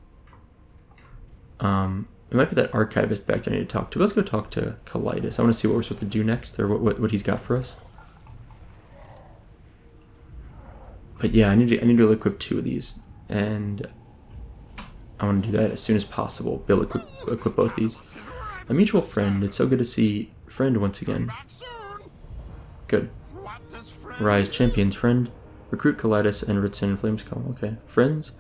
Speaker 1: It might be that archivist back there I need to talk to. Let's go talk to Kaladis. I want to see what we're supposed to do next, or what he's got for us. But yeah, I need to equip 2 of these, and I want to do that as soon as possible. Be able to equip both these. A mutual friend. It's so good to see friend once again. Good. Rise champions, friend. Recruit Kaladis and Ritson Flameskull. Okay, friends.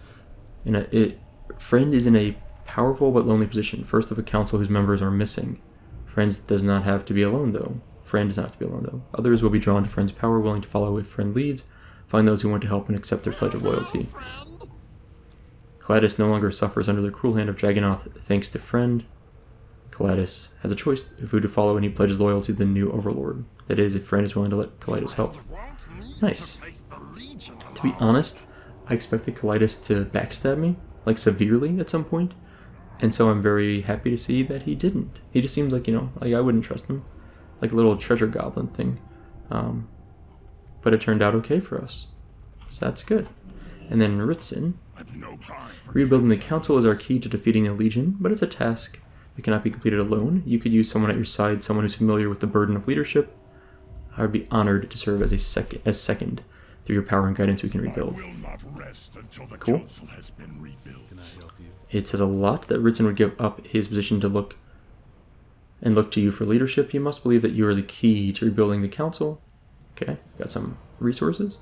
Speaker 1: Friend is in a powerful but lonely position. First of a council whose members are missing. Friends does not have to be alone though. Friend does not have to be alone though. Others will be drawn to friend's power, willing to follow if friend leads. Find those who want to help and accept their pledge of loyalty. Kaladis no longer suffers under the cruel hand of Dragonoth thanks to friend. Kaladis has a choice of who to follow, and he pledges loyalty to the new overlord. That is, if friend is willing to let Kaladis help. Nice. To be honest, I expected Kaladis to backstab me, like severely at some point, and so I'm very happy to see that he didn't. He just seems like, like I wouldn't trust him. Like a little treasure goblin thing. But it turned out okay for us. So that's good. And then Ritson. Rebuilding the council is our key to defeating the Legion, but it's a task that cannot be completed alone. You could use someone at your side, someone who's familiar with the burden of leadership. I would be honored to serve as second. through your power and guidance we can
Speaker 2: I
Speaker 1: rebuild.
Speaker 2: will not rest until the
Speaker 1: Cool.
Speaker 2: council has been rebuilt.
Speaker 1: It says a lot that Ritson would give up his position to look to you for leadership. You must believe that you are the key to rebuilding the council. Okay, got some resources.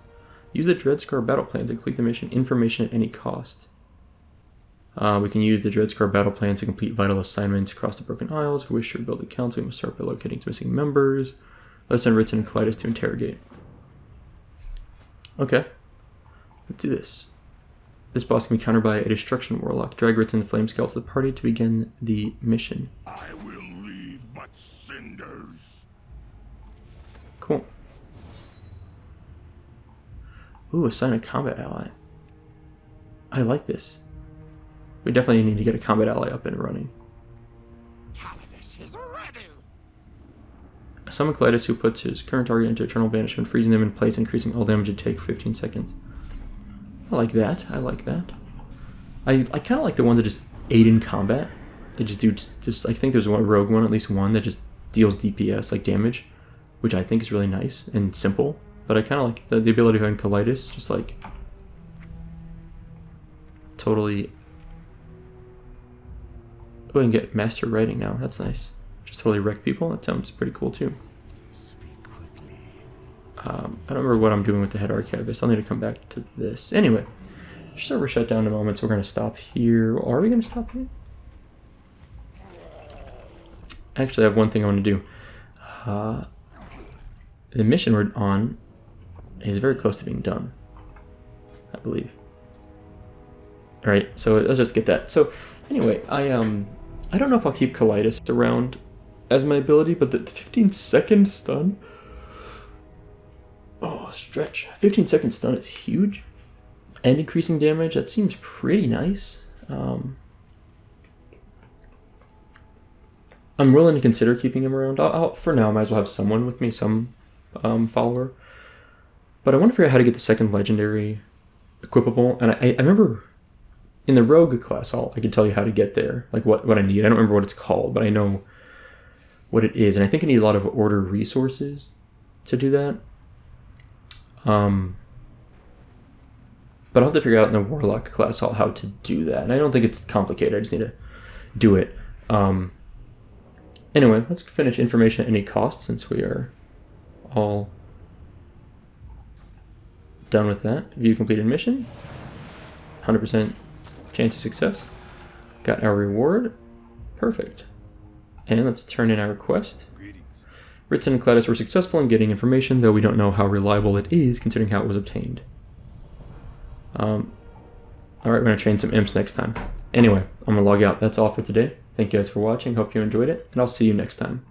Speaker 1: Use the Dreadscar battle plans to complete the mission. Information at any cost. We can use the Dreadscar battle plans to complete vital assignments across the Broken Isles. If we wish to rebuild the council, we must start by locating its missing members. Let's send Ritson and Kalidas to interrogate. Okay, let's do this. This boss can be countered by a Destruction Warlock. Drag Ritson and Flamescale to the party to begin the mission.
Speaker 2: I will leave but cinders.
Speaker 1: Cool. Ooh, assign a combat ally. I like this. We definitely need to get a combat ally up and running.
Speaker 2: Kalidas is ready.
Speaker 1: Summon Kalidas, who puts his current target into Eternal Banishment, freezing them in place, increasing all damage to take 15 seconds. I like that. I like that. I kind of like the ones that just aid in combat. They just do I think there's one rogue one, at least one, that just deals DPS, like damage, which I think is really nice and simple. But I kind of like the ability to have Kalidas, just like totally. Go ahead and get Master Writing now. That's nice. Just totally wreck people. That sounds pretty cool too. I don't remember what I'm doing with the head archivist. I'll need to come back to this. Anyway, server shut down in a moment, so we're going to stop here. Are we going to stop here? Actually, I have one thing I want to do. The mission we're on is very close to being done, I believe. All right, so let's just get that. So anyway, I don't know if I'll keep Kalidas around as my ability, but the 15-second stun. Oh, stretch. 15-second stun is huge. And increasing damage, that seems pretty nice. I'm willing to consider keeping him around. For now, I might as well have someone with me, some follower. But I want to figure out how to get the second legendary equipable. And I remember in the rogue class, I can tell you how to get there, like what I need. I don't remember what it's called, but I know what it is. And I think I need a lot of order resources to do that. But I'll have to figure out in the Warlock class how to do that. And I don't think it's complicated. I just need to do it. Anyway, let's finish information at any cost since we are all done with that. View completed mission. 100% chance of success. Got our reward. Perfect. And let's turn in our request. Ritson and Kalidas were successful in getting information, though we don't know how reliable it is considering how it was obtained. Alright, we're going to train some imps next time. Anyway, I'm going to log out. That's all for today. Thank you guys for watching. Hope you enjoyed it, and I'll see you next time.